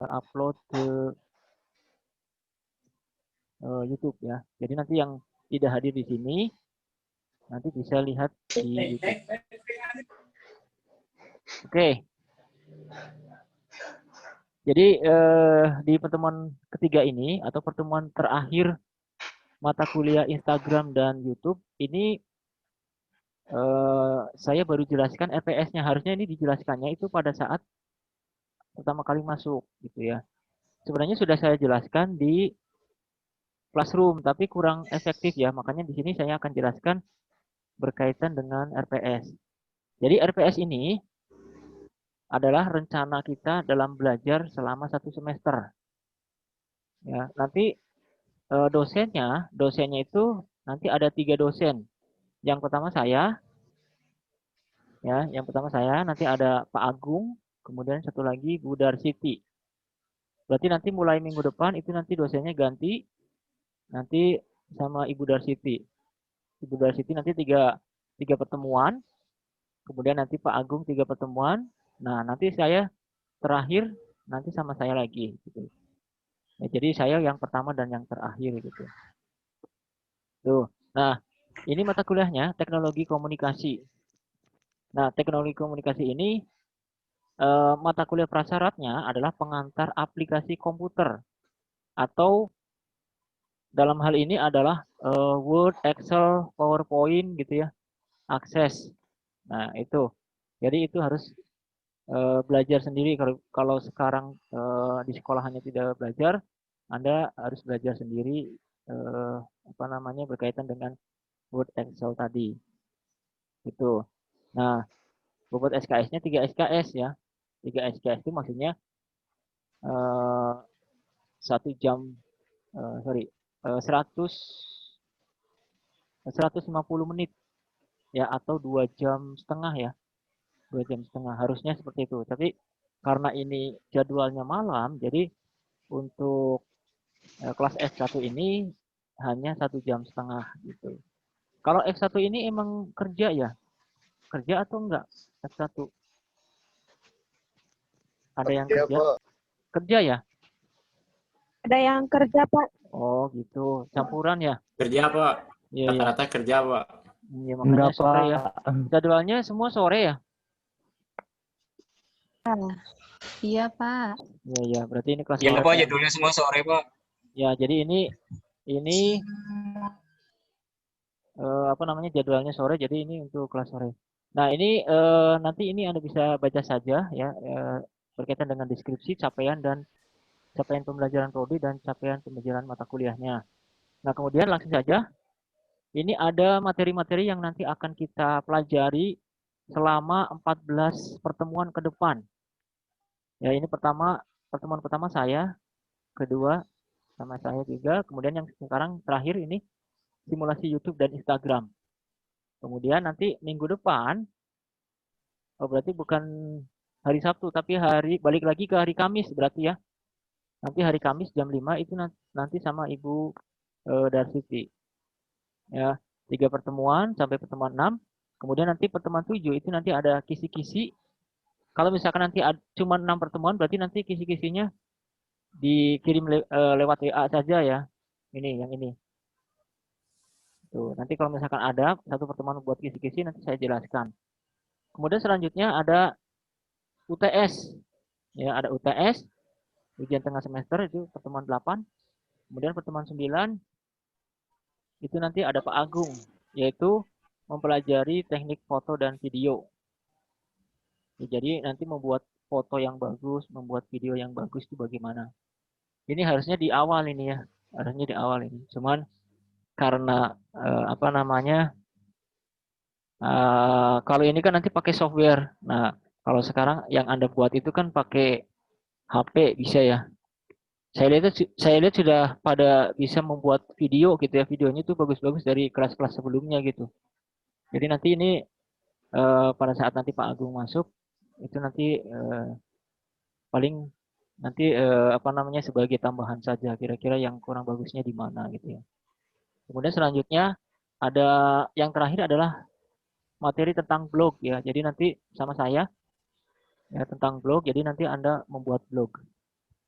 upload ke YouTube ya. Jadi nanti yang tidak hadir di sini nanti bisa lihat di YouTube. Oke. Jadi di pertemuan ketiga ini atau pertemuan terakhir mata kuliah Instagram dan YouTube ini saya baru jelaskan RPS-nya. Harusnya ini dijelaskannya itu pada saat pertama kali masuk gitu ya. Sebenarnya sudah saya jelaskan di Classroom, tapi kurang efektif ya. Makanya di sini saya akan jelaskan berkaitan dengan RPS. Jadi RPS ini adalah rencana kita dalam belajar selama 1 semester. Ya, nanti dosennya itu nanti ada 3 dosen. Yang pertama saya, ya, yang pertama saya, nanti ada Pak Agung, kemudian satu lagi Bu Darsiti. Berarti nanti mulai minggu depan itu nanti dosennya ganti, nanti sama Ibu Darsiti. Ibu Darsiti nanti tiga pertemuan, kemudian nanti Pak Agung 3 pertemuan. Nah, nanti saya terakhir nanti sama saya lagi gitu. Ya, jadi saya yang pertama dan yang terakhir gitu. Tuh. Nah, ini mata kuliahnya teknologi komunikasi. Nah, teknologi komunikasi ini mata kuliah prasyaratnya adalah pengantar aplikasi komputer atau dalam hal ini adalah Word, Excel, PowerPoint gitu ya, akses. Nah, itu. Jadi itu harus belajar sendiri. Kalau sekarang di sekolah hanya tidak belajar, Anda harus belajar sendiri apa namanya berkaitan dengan Word, Excel tadi. Itu. Nah, bobot SKS-nya 3 SKS ya. 3 SKS itu maksudnya 1 jam, sorry, 150 menit ya atau 2 jam setengah ya. 2 jam setengah harusnya seperti itu. Tapi karena ini jadwalnya malam, jadi untuk kelas F1 ini hanya 1 jam setengah gitu. Kalau F1 ini emang kerja ya? Kerja atau enggak? F1 ada yang Kerja, kerja? Pak. Kerja ya? Ada yang kerja, Pak. Oh gitu, campuran ya? Kerja, Pak. Iya, iya. Rata-rata kerja, Pak. Iya, makanya sore ya. Jadwalnya semua sore ya? Iya, Pak. Iya, iya. Berarti ini kelas Iya, sore. Pak. Jadwalnya semua sore, Pak. Ya, jadi ini apa namanya jadwalnya sore, jadi ini untuk kelas sore. Nah, ini nanti ini Anda bisa baca saja ya berkaitan dengan deskripsi capaian pembelajaran prodi dan capaian pembelajaran mata kuliahnya. Nah, kemudian langsung saja ini ada materi-materi yang nanti akan kita pelajari selama 14 pertemuan ke depan. Ya, ini pertemuan pertama saya, kedua sama saya juga, kemudian yang sekarang terakhir ini simulasi YouTube dan Instagram. Kemudian nanti minggu depan, oh berarti bukan hari Sabtu, tapi balik lagi ke hari Kamis berarti ya. Nanti hari Kamis jam 5 itu nanti sama Ibu Darsiti. Ya, 3 pertemuan sampai pertemuan 6. Kemudian nanti pertemuan 7 itu nanti ada kisi-kisi. Kalau misalkan nanti cuma 6 pertemuan, berarti nanti kisi-kisinya dikirim lewat WA saja ya. Ini, yang ini. Tuh, nanti kalau misalkan ada satu pertemuan buat kisi-kisi, nanti saya jelaskan. Kemudian selanjutnya ada UTS. Ya, ada UTS, ujian tengah semester itu pertemuan 8. Kemudian pertemuan 9 itu nanti ada Pak Agung, yaitu mempelajari teknik foto dan video. Ya, jadi nanti membuat foto yang bagus, membuat video yang bagus itu bagaimana. Ini harusnya di awal ini ya, harusnya di awal ini. Cuman karena apa namanya, kalau ini kan nanti pakai software. Nah, kalau sekarang yang Anda buat itu kan pakai HP bisa ya. Saya lihat sudah pada bisa membuat video gitu ya. Videonya itu bagus-bagus dari kelas-kelas sebelumnya gitu. Jadi nanti ini pada saat nanti Pak Agung masuk itu nanti paling nanti apa namanya sebagai tambahan saja kira-kira yang kurang bagusnya di mana gitu ya. Kemudian selanjutnya ada yang terakhir adalah materi tentang blog ya. Jadi nanti sama saya ya tentang blog. Jadi nanti Anda membuat blog.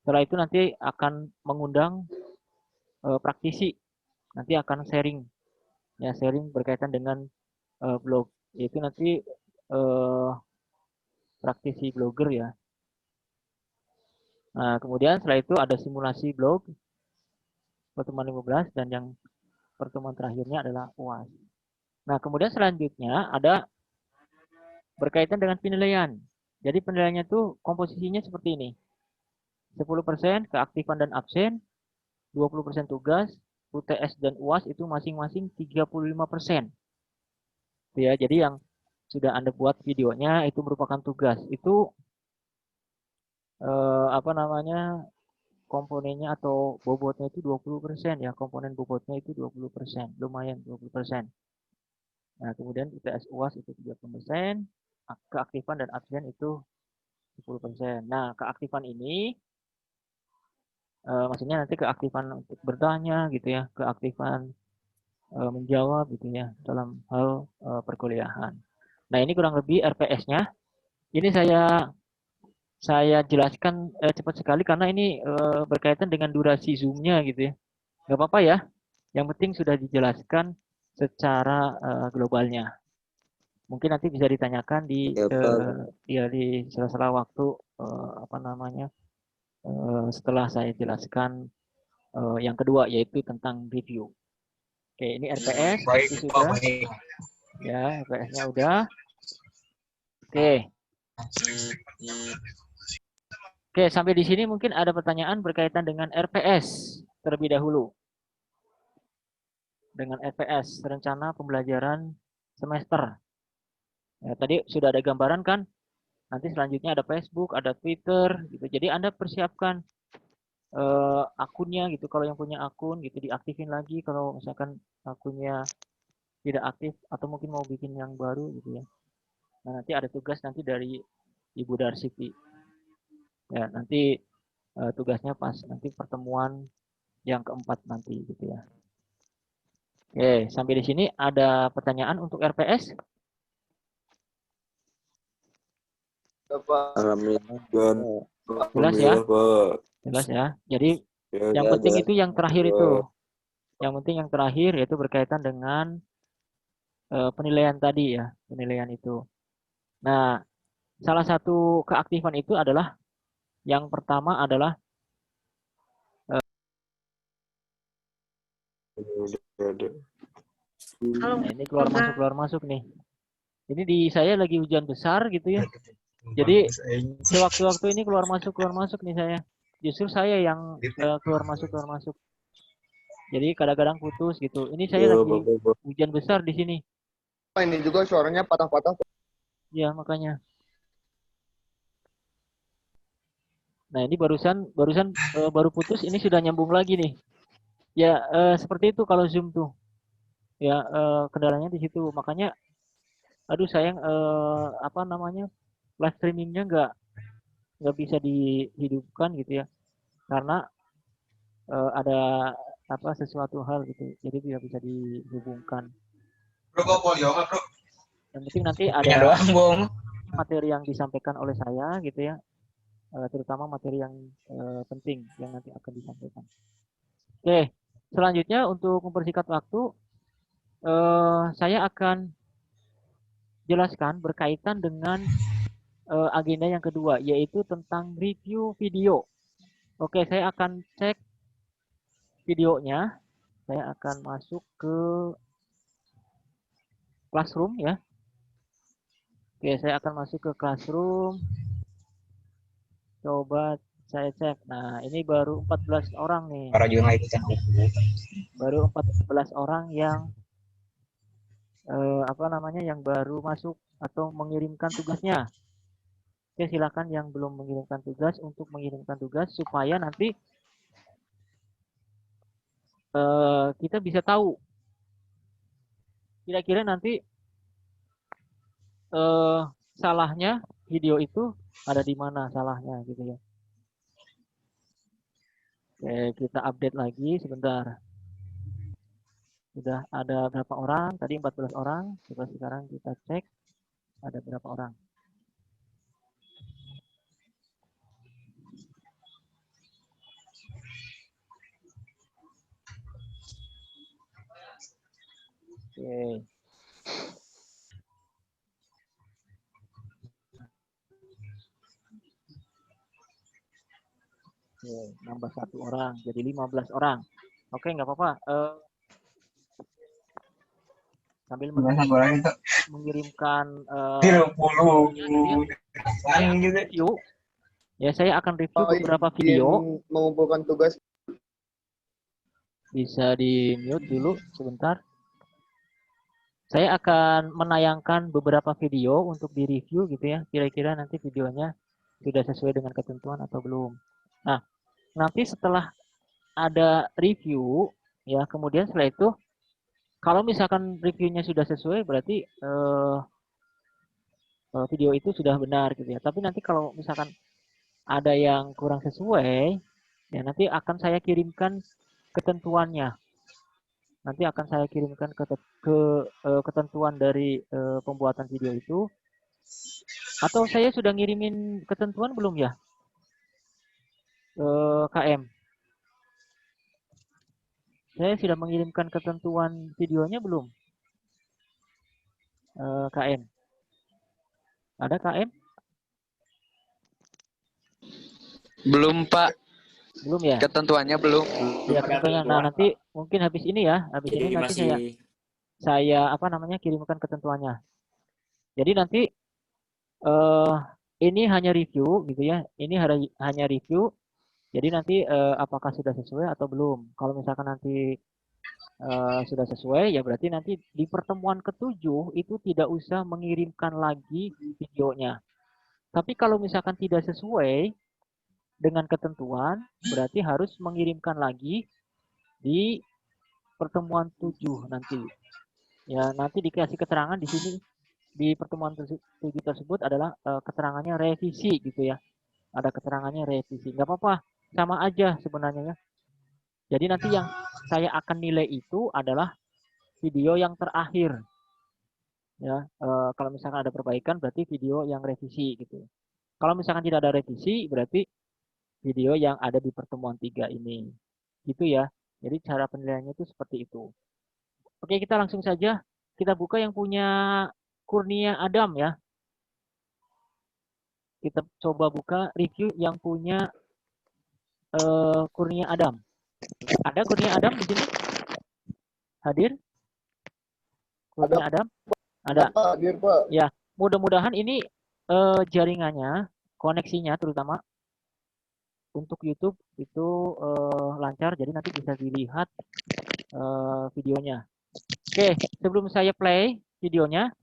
Setelah itu nanti akan mengundang praktisi, nanti akan sharing, ya sharing berkaitan dengan blog. Yaitu nanti praktisi blogger ya. Nah, kemudian setelah itu ada simulasi blog pertemuan 15 dan yang pertemuan terakhirnya adalah UAS. Nah, kemudian selanjutnya ada berkaitan dengan penilaian. Jadi penilaiannya itu komposisinya seperti ini. 10% keaktifan dan absen, 20% tugas, UTS dan UAS itu masing-masing 35%. Ya, jadi yang sudah Anda buat videonya itu merupakan tugas. Itu apa namanya? Komponennya atau bobotnya itu 20% ya. Komponen bobotnya itu 20%. Lumayan 20%. Nah, kemudian UTS UAS itu 30%, keaktifan dan absen itu 10%. Nah, keaktifan ini maksudnya nanti keaktifan untuk bertanya gitu ya, keaktifan menjawab gitu ya dalam hal perkuliahan. Nah, ini kurang lebih RPS-nya. Ini saya jelaskan cepat sekali karena ini berkaitan dengan durasi Zoom-nya gitu ya. Nggak apa-apa ya. Yang penting sudah dijelaskan secara globalnya. Mungkin nanti bisa ditanyakan di Ya, Pak. ya di sela-sela waktu apa namanya setelah saya jelaskan yang kedua yaitu tentang review. Oke, ini RPS Baik, itu Pak. sudah Baik. ya RPS-nya udah. Oke. Oke, sampai di sini mungkin ada pertanyaan berkaitan dengan RPS terlebih dahulu. Dengan RPS, rencana pembelajaran semester. Ya, tadi sudah ada gambaran kan? Nanti selanjutnya ada Facebook, ada Twitter, gitu. Jadi Anda persiapkan akunnya gitu. Kalau yang punya akun gitu diaktifin lagi. Kalau misalkan akunnya tidak aktif atau mungkin mau bikin yang baru gitu ya. Nah, nanti ada tugas nanti dari Ibu Darsiti. Ya, nanti tugasnya pas nanti pertemuan yang keempat nanti gitu ya. Oke, sampai di sini ada pertanyaan untuk RPS? Alhamdulillah. Jelas ya? Alhamdulillah, Pak. Jelas ya. Jadi Ya, yang ya, penting jelas. itu yang terakhir itu. Pak. Yang penting yang terakhir yaitu berkaitan dengan penilaian tadi ya, penilaian itu. Nah, salah satu keaktifan itu adalah yang pertama adalah nah ini keluar masuk nih. Ini di saya lagi hujan besar gitu ya. Jadi sewaktu-waktu ini keluar masuk nih saya. Justru saya yang keluar masuk. Jadi kadang-kadang putus gitu. Ini saya Ya, lagi Bapak. hujan besar di sini. Ini juga suaranya patah-patah. Ya, makanya. Nah, ini barusan baru putus ini sudah nyambung lagi nih. Ya, seperti itu kalau Zoom tuh. Ya, kendalanya di situ. Makanya aduh sayang apa namanya? Live streamingnya nggak bisa dihidupkan gitu ya. Karena ada apa sesuatu hal gitu. Jadi tidak bisa dihubungkan. Bro, kok polio nggak, Bro? Yang penting nanti Punya ada doang, Bung. materi yang disampaikan oleh saya gitu ya. Terutama materi yang penting yang nanti akan disampaikan. Oke, selanjutnya untuk mempersingkat waktu, saya akan jelaskan berkaitan dengan agenda yang kedua, yaitu tentang review video. Oke, saya akan cek videonya. Saya akan masuk ke Classroom ya. Oke, saya akan masuk ke Classroom. Coba saya cek. Nah, ini baru 14 orang nih. Para juga nggak ikutan. Baru 14 orang yang apa namanya yang baru masuk atau mengirimkan tugasnya. Oke, silakan yang belum mengirimkan tugas untuk mengirimkan tugas supaya nanti kita bisa tahu kira-kira nanti salahnya video itu ada di mana salahnya gitu ya. Oke, kita update lagi sebentar. Sudah ada berapa orang? Tadi 14 orang. Coba sekarang kita cek ada berapa orang. Oke. Oke, nambah 1 orang, jadi 15 orang. Oke, nggak apa-apa. Sambil mengirimkan 30 saya akan review. Ya, saya akan review beberapa video. Mengumpulkan tugas. Bisa di mute dulu sebentar. Saya akan menayangkan beberapa video untuk di-review gitu ya. Kira-kira nanti videonya sudah sesuai dengan ketentuan atau belum. Nah, nanti setelah ada review, ya kemudian setelah itu, kalau misalkan reviewnya sudah sesuai, berarti video itu sudah benar gitu ya. Tapi nanti kalau misalkan ada yang kurang sesuai, ya nanti akan saya kirimkan ketentuannya. Nanti akan saya kirimkan ke ketentuan dari pembuatan video itu. Atau saya sudah ngirimin ketentuan belum ya? KM. Saya sudah mengirimkan ketentuan videonya belum? KM. Ada KM? Belum, Pak. Belum ya? Ketentuannya belum. Ya, ketentuannya. Nah, nanti mungkin habis ini ya, habis ini nanti saya apa namanya kirimkan ketentuannya. Jadi nanti ini hanya review gitu ya. Ini hanya review. Jadi nanti apakah sudah sesuai atau belum? Kalau misalkan nanti sudah sesuai, ya berarti nanti di pertemuan ke-7 itu tidak usah mengirimkan lagi videonya. Tapi kalau misalkan tidak sesuai dengan ketentuan, berarti harus mengirimkan lagi di pertemuan 7 nanti. Ya, nanti dikasih keterangan di sini di pertemuan 7 tersebut adalah keterangannya revisi gitu ya. Ada keterangannya revisi. Nggak apa-apa, sama aja sebenarnya ya. Jadi nanti yang saya akan nilai itu adalah video yang terakhir. Ya, kalau misalkan ada perbaikan berarti video yang revisi gitu. Kalau misalkan tidak ada revisi berarti video yang ada di pertemuan 3 ini. Gitu ya. Jadi cara penilaiannya itu seperti itu. Oke, kita langsung saja kita buka yang punya Kurnia Adam ya. Kita coba buka review yang punya Kurnia Adam. Ada Kurnia Adam di sini? Hadir? Kurnia Adam? Ada. Hadir, Pak. Ya, mudah-mudahan ini jaringannya, koneksinya terutama untuk YouTube itu lancar, jadi nanti bisa dilihat videonya. Oke, sebelum saya play videonya,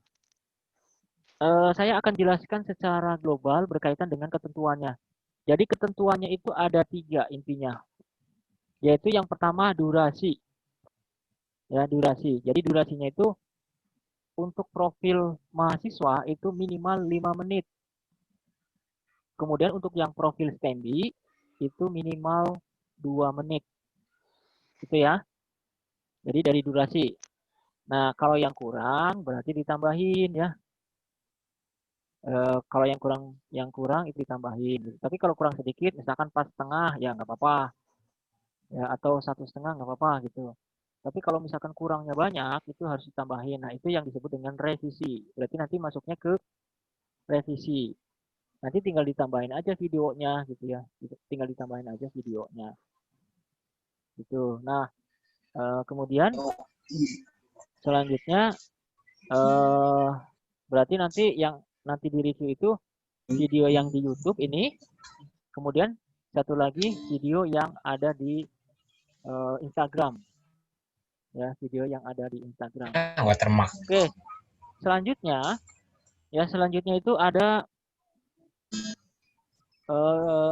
saya akan jelaskan secara global berkaitan dengan ketentuannya. Jadi ketentuannya itu ada 3 intinya, yaitu yang pertama durasi. Ya, durasi. Jadi durasinya itu untuk profil mahasiswa itu minimal 5 menit. Kemudian untuk yang profil standby itu minimal 2 menit. Gitu ya. Jadi dari durasi. Nah, kalau yang kurang berarti ditambahin ya. Kalau yang kurang itu ditambahin. Tapi kalau kurang sedikit, misalkan pas setengah ya nggak apa-apa. Ya, atau 1,5 nggak apa-apa gitu. Tapi kalau misalkan kurangnya banyak itu harus ditambahin. Nah, itu yang disebut dengan revisi. Berarti nanti masuknya ke revisi. Nanti tinggal ditambahin aja videonya gitu ya. Tinggal ditambahin aja videonya. Gitu. Nah, kemudian selanjutnya berarti nanti yang nanti di review itu video yang di YouTube ini, kemudian satu lagi video yang ada di Instagram. Ya, video yang ada di Instagram. Watermark. Oke. Selanjutnya itu ada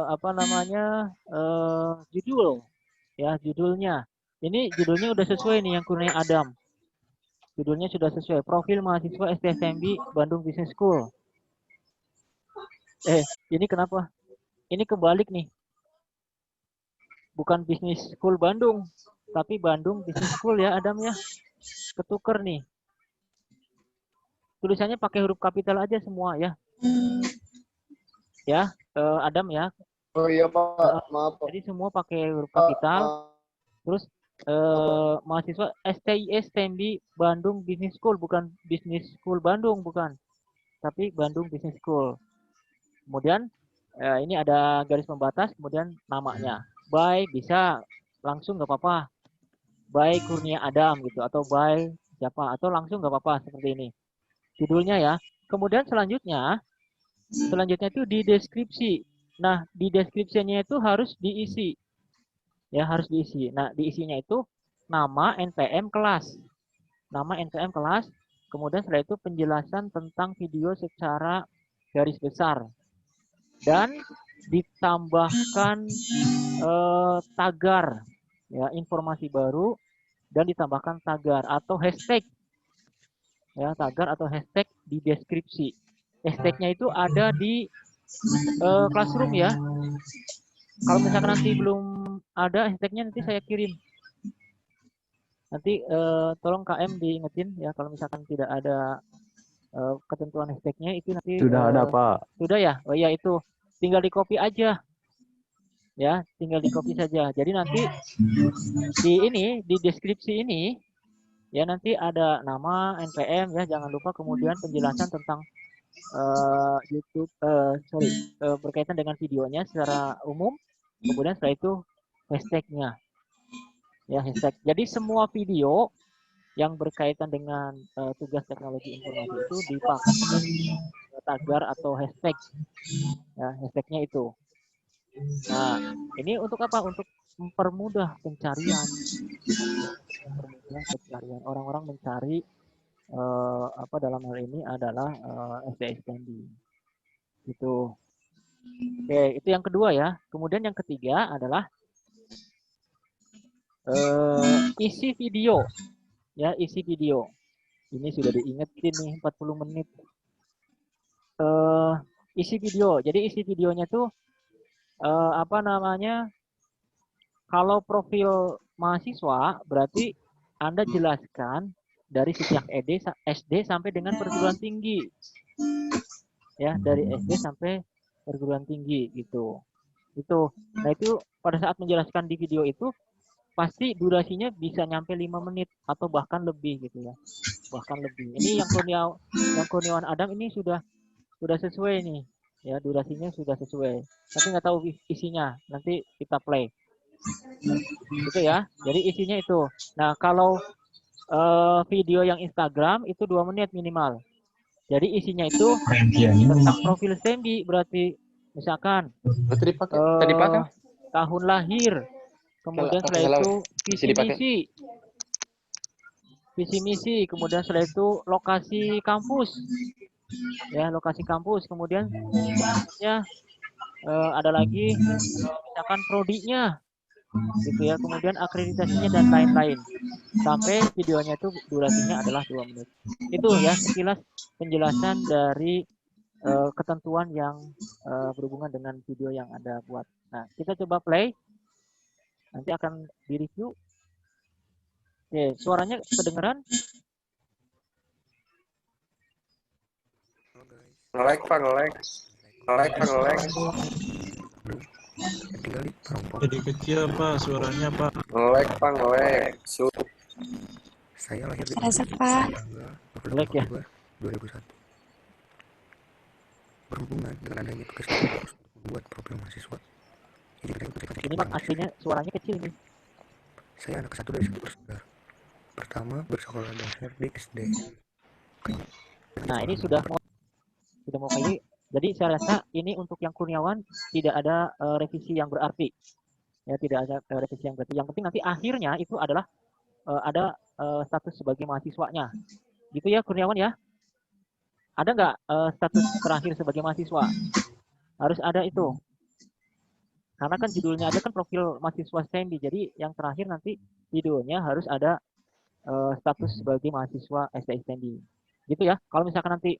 apa namanya? Judul. Ya, judulnya. Ini judulnya udah sesuai nih yang Kurnia Adam. Judulnya sudah sesuai. Profil mahasiswa STSMB Bandung Business School. Ini kenapa? Ini kebalik nih. Bukan Business School Bandung, tapi Bandung Business School ya Adam ya. Ketuker nih. Tulisannya pakai huruf kapital aja semua ya. Ya, Adam ya. Oh iya, Pak. Maaf, Pak. Jadi semua pakai huruf kapital. Terus mahasiswa STIS STEMBI Bandung Business School, bukan Business School Bandung, bukan, tapi Bandung Business School. Kemudian ini ada garis pembatas, kemudian namanya. By bisa langsung nggak apa-apa. By Kurnia Adam gitu, atau by siapa, atau langsung nggak apa-apa seperti ini. Judulnya ya. Kemudian selanjutnya itu di deskripsi. Nah, di deskripsinya itu harus diisi. Ya, harus diisi. Nah, diisinya itu nama NPM kelas. Nama NPM kelas, kemudian setelah itu penjelasan tentang video secara garis besar. Dan ditambahkan tagar, ya, informasi baru, dan ditambahkan tagar atau hashtag. Ya, tagar atau hashtag di deskripsi. Hashtagnya itu ada di Classroom ya. Kalau misalkan nanti belum ada hashtagnya, nanti saya kirim. Nanti tolong KM diingetin ya, kalau misalkan tidak ada ketentuan hashtagnya itu nanti Sudah ada, Pak. sudah ya. Oh iya, itu tinggal di copy aja ya, tinggal di copy saja. Jadi nanti di deskripsi ini ya, nanti ada nama NPM ya, jangan lupa, kemudian penjelasan tentang YouTube berkaitan dengan videonya secara umum, kemudian setelah itu hashtagnya ya, hashtag. Jadi semua video yang berkaitan dengan tugas teknologi informasi itu dipakai tagar atau hashtag ya, hashtagnya itu. Nah, ini untuk apa? Untuk mempermudah pencarian. Orang-orang mencari apa dalam hal ini adalah SDI STEMBI. Gitu. Oke, itu yang kedua ya. Kemudian yang ketiga adalah isi video. Ya, isi video. Ini sudah diingetin nih 40 menit. Isi video. Jadi isi videonya tuh apa namanya? Kalau profil mahasiswa berarti Anda jelaskan dari sejak SD sampai dengan perguruan tinggi. Ya, dari SD sampai perguruan tinggi gitu. Itu. Nah, itu pada saat menjelaskan di video itu pasti durasinya bisa nyampe 5 menit atau bahkan lebih gitu ya. Bahkan lebih. Ini yang Kurniawan Adam ini sudah sesuai nih. Ya, durasinya sudah sesuai. Tapi nggak tahu isinya. Nanti kita play. Gitu ya. Jadi isinya itu. Nah, kalau video yang Instagram itu 2 menit minimal. Jadi isinya itu tentang profil STEMBI, berarti misalkan tahun lahir, kemudian setelah itu visi misi, kemudian setelah itu lokasi kampus, ya, lokasi kampus, kemudian ya ada lagi misalkan prodinya, gitu ya, kemudian akreditasinya dan lain-lain. Sampai videonya itu durasinya adalah 2 menit. Itu ya sekilas penjelasan dari ketentuan yang berhubungan dengan video yang Anda buat. Nah, kita coba play. Nanti akan direview. Oke, suaranya kedengeran? Nge-like, Pak, nge-like. Nge-like, Pak, nge-like. Jadi kecil, Pak, suaranya, Pak. Nge-like, Pak, nge-like. Saya lahir di Rasa, Pak. Like ya. 2001. Berhubungan dengan adanya tugas membuat profil mahasiswa. Ini Pak, aslinya suaranya kecil nih. Saya anak satu dari 1 bersaudara. Pertama bersekolah dasar di SD. Nah, ini sudah mau kali. Jadi saya rasa ini untuk yang Kurniawan tidak ada revisi yang berarti. Ya, tidak ada revisi yang berarti. Yang penting nanti akhirnya itu adalah ada status sebagai mahasiswanya. Gitu ya Kurniawan ya. Ada nggak status terakhir sebagai mahasiswa? Harus ada itu. Karena kan judulnya ada kan profil mahasiswa STEMBI. Jadi yang terakhir nanti videonya harus ada status sebagai mahasiswa STI STEMBI. Gitu ya. Kalau misalkan nanti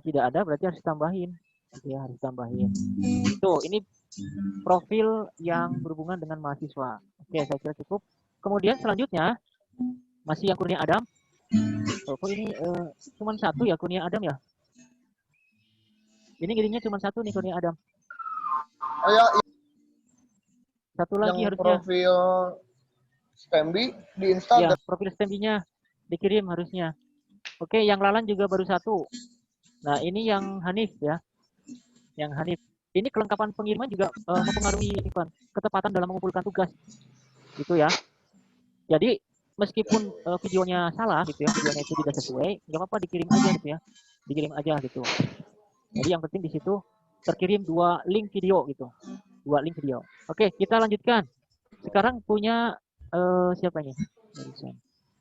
tidak ada berarti harus tambahin. Gitu ya, harus tambahin. Itu ini profil yang berhubungan dengan mahasiswa. Oke, saya kira cukup. Kemudian selanjutnya masih yang Kurnia Adam. Oh, kok ini cuma satu ya Kurnia Adam ya? Ini jadinya cuma satu nih Kurnia Adam. Oh ya, Satu lagi yang harusnya. profil Stembi di Ya, Instagram. profil Stembi-nya dikirim harusnya. Oke, yang Lalan juga baru satu. Nah, ini yang Hanif ya. Yang Hanif. Ini kelengkapan pengiriman juga mempengaruhi ketepatan dalam mengumpulkan tugas. Gitu ya. Jadi, meskipun videonya salah gitu ya, videonya itu tidak sesuai, nggak apa-apa dikirim aja gitu ya. Dikirim aja gitu. Jadi yang penting di situ terkirim 2 link video gitu. 2 link video. Oke, kita lanjutkan. Sekarang punya siapa ini?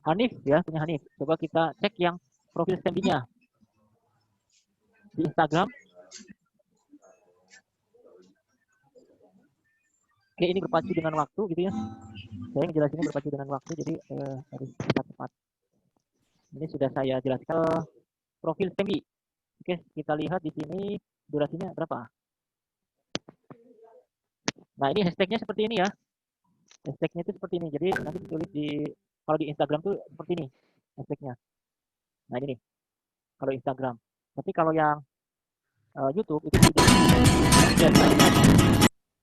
Hanif ya, punya Hanif. Coba kita cek yang profil Stembi-nya di Instagram. Oke, ini berpacu dengan waktu gitu ya. Saya ngejelasinnya berpacu dengan waktu, jadi harus tepat. Ini sudah saya jelaskan profil Stembi. Oke, kita lihat di sini durasinya berapa. Nah, ini hashtagnya seperti ini ya. Hashtagnya itu seperti ini. Jadi nanti ditulis kalau di Instagram tuh seperti ini hashtagnya. Nah, ini nih. Kalau Instagram. Tapi kalau yang YouTube itu sudah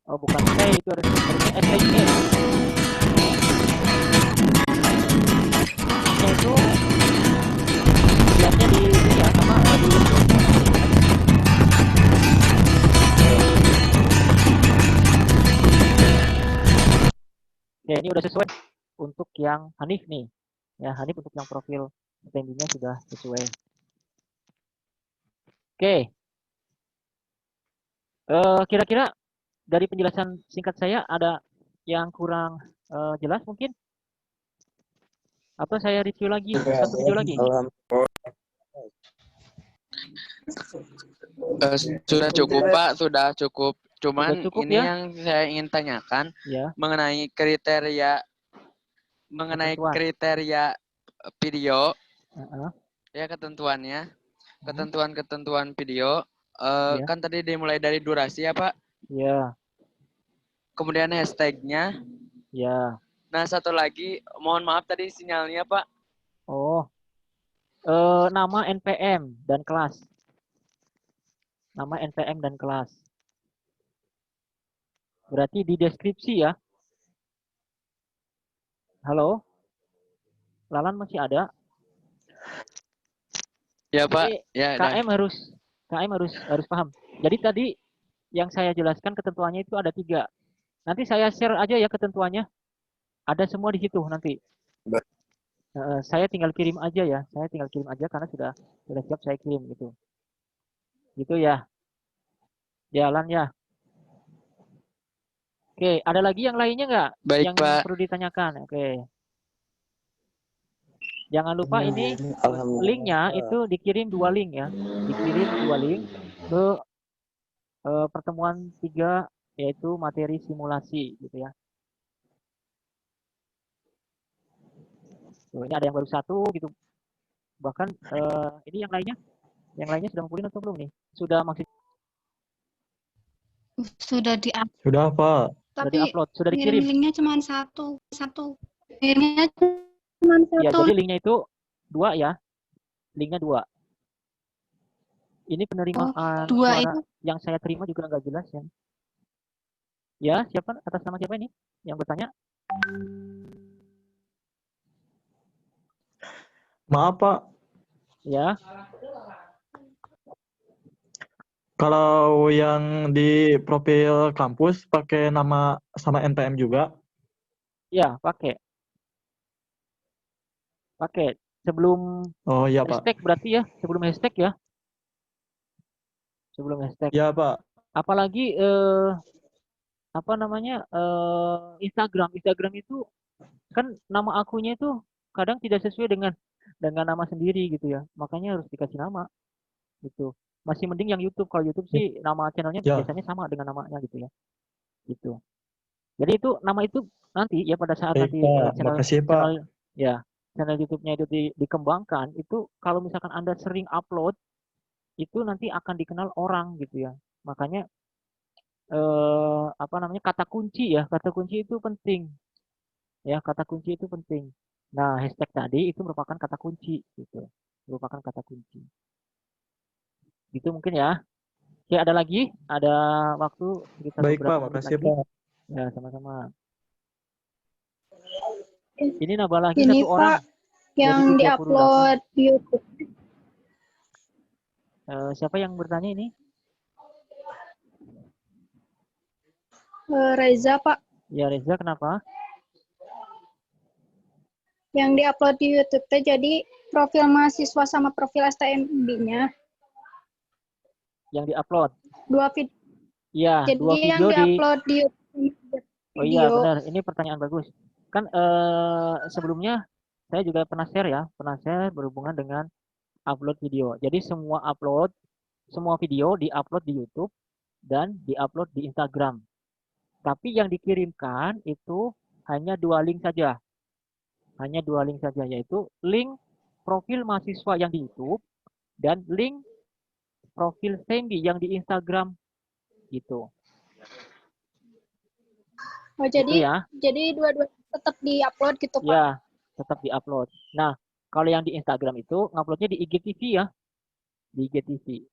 oh, bukan itu harusnya STG. Itu lihatnya di ini ya, sama di Oke, ini udah sesuai untuk yang Hanif nih. Ya, Hanif untuk yang profil Stembi-nya sudah sesuai. Oke. Kira-kira dari penjelasan singkat saya ada yang kurang jelas mungkin? Atau saya review lagi, satu video lagi? Sudah cukup Pak, sudah cukup. Cuman Sudah cukup, ini ya? yang saya ingin tanyakan Ya. mengenai kriteria video, ya ketentuannya, ketentuan video. Ya. Kan tadi dimulai dari durasi ya Pak. Ya. Kemudian hashtagnya. Ya. Nah satu lagi, mohon maaf tadi sinyalnya Pak. Oh. Nama NPM dan kelas. Nama NPM dan kelas. Berarti di deskripsi ya. Halo? Lalan masih ada? Ya Pak. Jadi, Ya. KM harus paham. Jadi tadi yang saya jelaskan ketentuannya itu ada 3. Nanti saya share aja ya ketentuannya. Ada semua di situ nanti. Saya tinggal kirim aja ya. Saya tinggal kirim aja karena sudah siap saya kirim gitu. Gitu ya. Jalan ya. Oke, ada lagi yang lainnya nggak? Baik, yang Pak. perlu ditanyakan? Oke. Jangan lupa ini linknya itu dikirim 2 link ya. Dikirim 2 link ke pertemuan 3 yaitu materi simulasi gitu ya. Tuh, ini ada yang baru 1 gitu. Bahkan ini yang lainnya sudah ngumpulin atau belum nih? Sudah maksud Sudah di-upload. Sudah Pak. sudah Tapi di-upload, sudah dikirim. linknya cuma satu. Kirimnya cuma Ya, satu. jadi linknya itu 2 ya. Linknya 2. Ini penerimaan 2 suara itu. yang saya terima juga nggak jelas ya. Ya, siapa? Atas nama siapa ini yang bertanya? Maaf Pak, Ya, kalau yang di profil kampus pakai nama sama NPM juga? ya pakai. Sebelum Oh iya Pak. hashtag berarti ya, sebelum hashtag ya. Sebelum hashtag. Iya Pak. Apalagi apa namanya? Instagram itu kan nama akunnya itu kadang tidak sesuai dengan nama sendiri gitu ya. Makanya harus dikasih nama gitu. Masih mending yang YouTube. Kalau YouTube sih nama channelnya Ya. biasanya sama dengan namanya gitu ya. Gitu. Jadi itu nama itu nanti ya pada saat Baik nanti Pak, makasih Pak. channel YouTube-nya itu dikembangkan, itu kalau misalkan Anda sering upload itu nanti akan dikenal orang gitu ya. Makanya apa namanya, kata kunci itu penting. Ya, kata kunci itu penting. Nah, hashtag tadi itu merupakan kata kunci gitu. Merupakan kata kunci. Gitu mungkin ya. Oke, ada lagi? Ada waktu sekitar Baik beberapa Pak, menit makasih lagi. Pak. Ya, sama-sama. Ini nambah lagi Ini, satu orang. Pak, yang Jadi 28. diupload di YouTube. Siapa yang bertanya ini? Reza, Pak. Ya Reza, kenapa? Yang diupload di YouTube teh jadi profil mahasiswa sama profil STMB-nya. Yang diupload. Dua video. Iya, Jadi dua yang video di. diupload di YouTube. Oh iya, benar. Ini pertanyaan bagus. Kan sebelumnya saya juga pernah share berhubungan dengan upload video. Jadi semua video diupload di YouTube dan diupload di Instagram. Tapi yang dikirimkan itu hanya 2 link saja. Hanya 2 link saja, yaitu link profil mahasiswa yang di YouTube dan link profil Sembi yang di Instagram gitu. Oh, Gitu ya. jadi dua-dua tetap diupload gitu, Pak. Ya, tetap diupload. Nah, kalau yang di Instagram itu nguploadnya di IGTV ya. Di IGTV.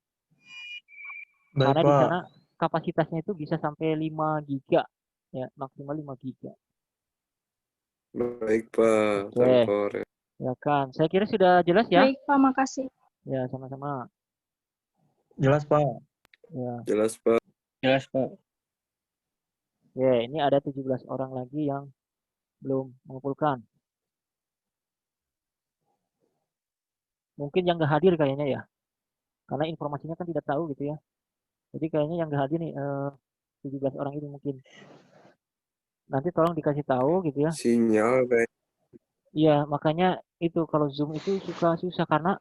Baik, Karena di Pak. sana kapasitasnya itu bisa sampai 5 giga. Ya, maksimal 5 giga. Baik, Pak. Oke. Sampor. Ya kan. Saya kira sudah jelas ya. Baik, Pak, makasih. Ya, sama-sama. Jelas, Pak. Ya. Jelas, Pak. Jelas, Pak. Oke, ini ada 17 orang lagi yang belum mengumpulkan. Mungkin yang nggak hadir kayaknya ya. Karena informasinya kan tidak tahu gitu ya. Jadi kayaknya yang nggak hadir nih 17 orang ini mungkin. Nanti tolong dikasih tahu gitu ya. Sinyal, kayak. Iya, makanya itu kalau Zoom itu suka susah karena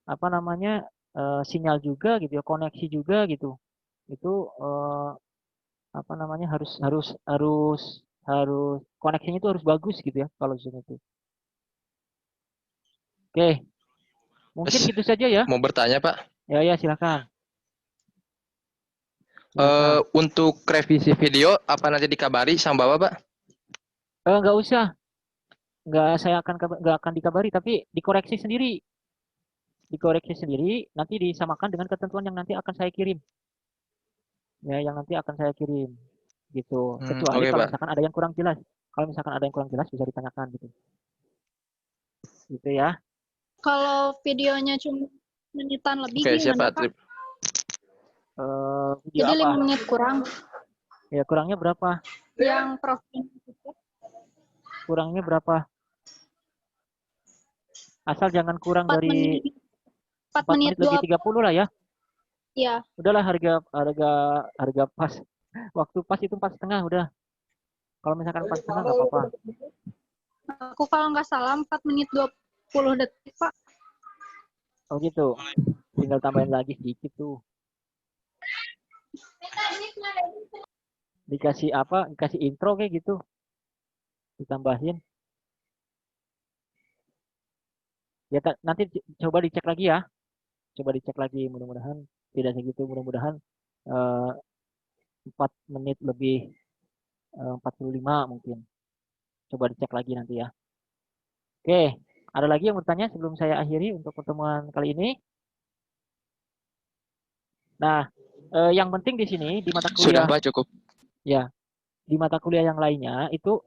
apa namanya sinyal juga gitu ya, koneksi juga gitu. Itu apa namanya harus koneksinya itu harus bagus gitu ya kalau Zoom itu. Oke, mungkin Mas, gitu saja ya. mau bertanya, Pak. Ya silakan. Untuk revisi video, apa nanti dikabari sama Bapak, Pak? Nggak usah, nggak akan dikabari, tapi dikoreksi sendiri. Nanti disamakan dengan ketentuan yang nanti akan saya kirim. Ya, yang nanti akan saya kirim gitu. Kecuali Oke, kalau Pak. misalkan ada yang kurang jelas. Kalau misalkan ada yang kurang jelas bisa ditanyakan gitu. Gitu ya. Kalau videonya cuma menitan lebih Oke, siap, gimana, Pak. Pak? Video Jadi apa? 5 menit kurang. Ya, kurangnya berapa? Yang profil Kurangnya berapa? Asal jangan kurang 4 dari menit. 4 4 menit menit lebih 30 lah ya. Iya. Udahlah harga pas. Waktu pas itu 4,5 udah. Kalau misalkan 4,5 nggak apa-apa. Aku kalau nggak salah 4 menit 20 detik, Pak. Oh gitu. Tinggal tambahin lagi sedikit tuh. Dikasih apa? Dikasih intro kayak gitu. Ditambahin. Ya nanti coba dicek lagi ya. Coba dicek lagi, mudah-mudahan tidak segitu, mudah-mudahan 4 menit lebih 45 mungkin. Coba dicek lagi nanti ya. Oke, ada lagi yang bertanya sebelum saya akhiri untuk pertemuan kali ini? Nah, yang penting di sini di mata kuliah. Sudah, Pak, cukup. Ya, di mata kuliah yang lainnya itu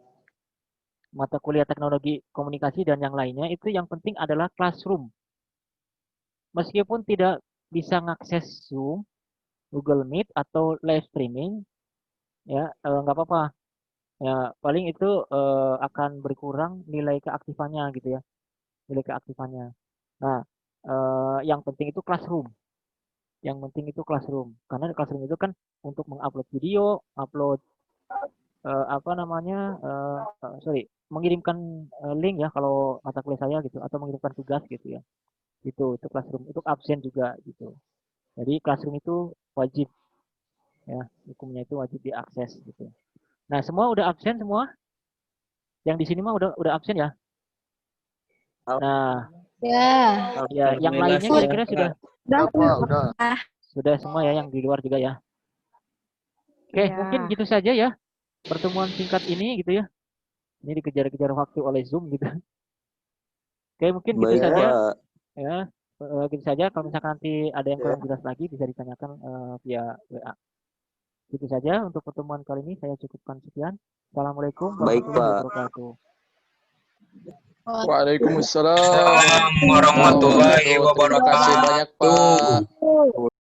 mata kuliah teknologi komunikasi dan yang lainnya itu yang penting adalah classroom. Meskipun tidak bisa mengakses Zoom, Google Meet atau live streaming, ya nggak apa-apa. Ya paling itu akan berkurang nilai keaktifannya gitu ya, nilai keaktifannya. Nah, yang penting itu classroom. Yang penting itu classroom. Karena classroom itu kan untuk mengupload video, upload apa namanya, mengirimkan link ya kalau mata kuliah saya gitu, atau mengirimkan tugas gitu ya. Itu classroom. Untuk absen juga gitu. Jadi classroom itu wajib ya, hukumnya itu wajib diakses gitu. Nah, semua udah absen semua? Yang di sini mah udah absen ya? Nah, ya yang lainnya kira-kira sudah semua ya, yang di luar juga ya. Oke, mungkin gitu saja ya pertemuan singkat ini gitu ya. Ini dikejar-kejar waktu oleh Zoom gitu. Oke, mungkin gitu Baik, saja. Pak. Ya, gitu saja. Kalau misalkan nanti ada yang kurang jelas lagi bisa ditanyakan via WA. Itu saja untuk pertemuan kali ini, saya cukupkan sekian. Assalamualaikum Baik, warahmatullahi Pak. wabarakatuh. Waalaikumsalam. Assalamualaikum warahmatullahi Terima kasih banyak, Pak. wabarakatuh.